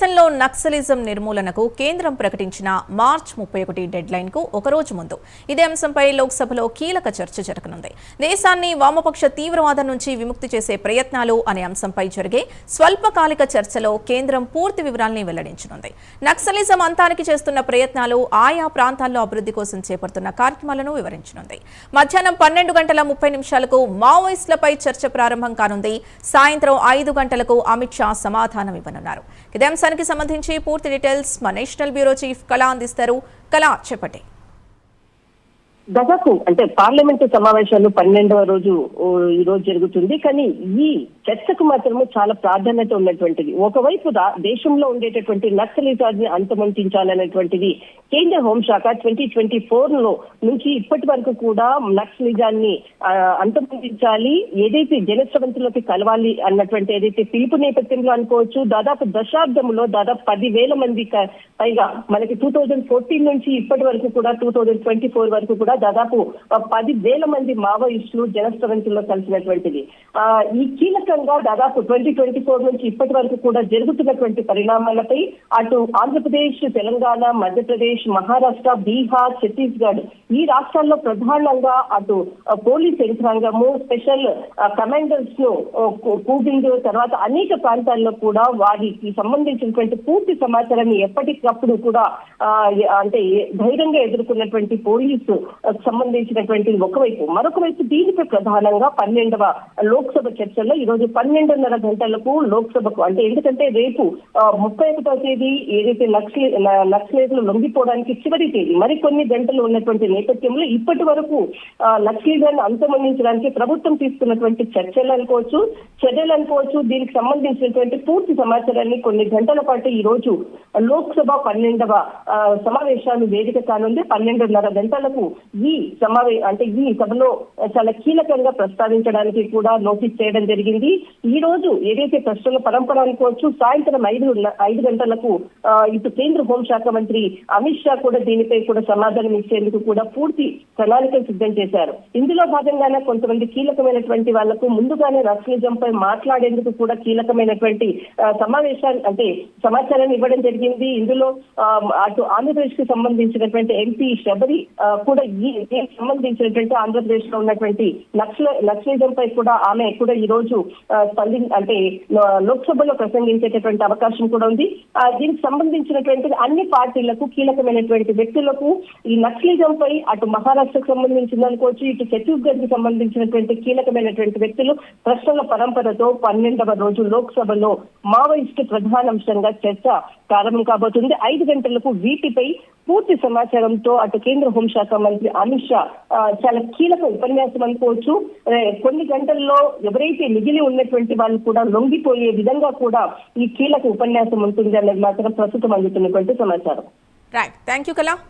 దేశంలో నక్సలిజం నిర్మూలనకు కేంద్రం ప్రకటించిన మార్చ్ 31 డెడ్లైన్ కు ఒకరోజు ముందు ఇదే అంశంపై లోక్సభలో కీలక చర్చ జరగనుంది. దేశాన్ని వామపక్ష తీవ్రవాదం నుంచి విముక్తి చేసే ప్రయత్నాలు అనే అంశంపై జరిగే స్వల్పకాలిక చర్చలో కేంద్రం పూర్తి వివరాల్ని వెల్లడించనుంది. నక్సలిజం అంతానికి చేస్తున్న ప్రయత్నాలు, ఆయా ప్రాంతాల్లో అభివృద్ధి కోసం చేపడుతున్న కార్యక్రమాలను వివరించనుంది. మధ్యాహ్నం 12:30 మావోయిస్టులపై చర్చ ప్రారంభం కానుంది. సాయంత్రం 5 గంటలకు అమిత్ షా సమాధానం ఇవ్వనున్నారు. ఇదే అంశానికి సంబంధించి పూర్తి డీటెయిల్స్ మా నేషనల్ బ్యూరో చీఫ్ కళ అందిస్తారు. కళ, చెప్పండి. దాదాపు అంటే పార్లమెంటు సమావేశాలు 12వ రోజు ఈ రోజు జరుగుతుంది. కానీ ఈ చర్చకు మాత్రము చాలా ప్రాధాన్యత ఉన్నటువంటిది. ఒకవైపు దేశంలో ఉండేటటువంటి నక్సలిజాన్ని అంతమొందించాలనేటువంటిది కేంద్ర హోంశాఖ 2024 నుంచి ఇప్పటి వరకు కూడా నక్సలిజాన్ని అంతమొందించాలి, ఏదైతే జనస్రవంతులకి కలవాలి అన్నటువంటి ఏదైతే పిలుపు నేపథ్యంలో అనుకోవచ్చు. దాదాపు దశాబ్దంలో దాదాపు 10,000 మంది పైగా మనకి 2014 నుంచి ఇప్పటి వరకు కూడా 2024 వరకు కూడా దాదాపు 10,000 మంది మావోయిస్టులు జనస్రవంతుల్లో కలిసినటువంటిది. ఈ కీలకంగా దాదాపు 2024 నుంచి ఇప్పటి వరకు కూడా జరుగుతున్నటువంటి పరిణామాలపై అటు ఆంధ్రప్రదేశ్, తెలంగాణ, మధ్యప్రదేశ్, మహారాష్ట్ర, బీహార్, ఛత్తీస్గఢ్ ఈ రాష్ట్రాల్లో ప్రధానంగా అటు పోలీస్ యంత్రాంగము, స్పెషల్ కమాండర్స్ ను కూబింగ్, తర్వాత అనేక ప్రాంతాల్లో కూడా వారికి సంబంధించినటువంటి పూర్తి సమాచారాన్ని ఎప్పటికప్పుడు కూడా అంటే ధైర్యంగా ఎదుర్కొన్నటువంటి పోలీసు సంబంధించినటువంటి ఒకవైపు, మరొక వైపు దీనిపై ప్రధానంగా 12వ లోక్సభ చర్చల్లో ఈ రోజు 12:30 గంటలకు లోక్సభకు, అంటే ఎందుకంటే రేపు 31వ తేదీ ఏదైతే నక్సలైట్లు లొంగిపోవడానికి చివరి తేదీ, మరికొన్ని గంటలు ఉన్నటువంటి నేపథ్యంలో ఇప్పటి వరకు నక్సలిజాన్ని అంతమొందించడానికి ప్రభుత్వం తీసుకున్నటువంటి చర్యలు అనుకోవచ్చు, దీనికి సంబంధించినటువంటి పూర్తి సమాచారాన్ని కొన్ని గంటల పాటు ఈ రోజు లోక్సభ 12వ సమావేశాలు వేదిక కానుంది. 12:30 గంటలకు ఈ సభలో చాలా కీలకంగా ప్రస్తావించడానికి కూడా నోటీస్ చేయడం జరిగింది. ఈ రోజు ఏదైతే ప్రశ్నల పరంపర అనుకోవచ్చు, సాయంత్రం 5 గంటలకు ఇటు కేంద్ర హోంశాఖ మంత్రి అమిత్ షా కూడా దీనిపై కూడా సమాధానం ఇచ్చేందుకు కూడా పూర్తి ప్రణాళికలు సిద్ధం చేశారు. ఇందులో భాగంగానే కొంతమంది కీలకమైనటువంటి వాళ్లకు ముందుగానే నక్సలిజం పై మాట్లాడేందుకు కూడా కీలకమైనటువంటి సమాచారాన్ని ఇవ్వడం జరిగింది. ఇందులో అటు ఆంధ్రప్రదేశ్ కి సంబంధించినటువంటి ఎంపీ శబరి కూడా సంబంధించినటువంటి ఆంధ్రప్రదేశ్ లో ఉన్నటువంటి నక్సలిజం పై కూడా ఆమె కూడా ఈ రోజు లోక్సభలో ప్రసంగించేటటువంటి అవకాశం కూడా ఉంది. దీనికి సంబంధించినటువంటి అన్ని పార్టీలకు, కీలకమైనటువంటి వ్యక్తులకు ఈ నక్సలిజం పై అటు మహారాష్ట్రకు సంబంధించింది అనుకోవచ్చు, ఇటు ఛత్తీస్గఢ్ కి సంబంధించినటువంటి కీలకమైనటువంటి వ్యక్తులు ప్రశ్నల పరంపరతో 12వ రోజు లోక్సభలో మావోయిస్టు ప్రధానాంశంగా చర్చ ప్రారంభం కాబోతుంది. 5 గంటలకు వీటిపై పూర్తి సమాచారంతో అటు కేంద్ర హోంశాఖ మంత్రి అమిత్ షా చాలా కీలక ఉపన్యాసం అనుకోవచ్చు. కొన్ని గంటల్లో ఎవరైతే మిగిలి ఉన్నటువంటి వాళ్ళు కూడా లొంగిపోయే విధంగా కూడా ఈ కీలక ఉపన్యాసం ఉంటుంది అన్నది మాత్రం ప్రస్తుతం అందుతున్నటువంటి సమాచారం. రైట్, థ్యాంక్ యూ కళ.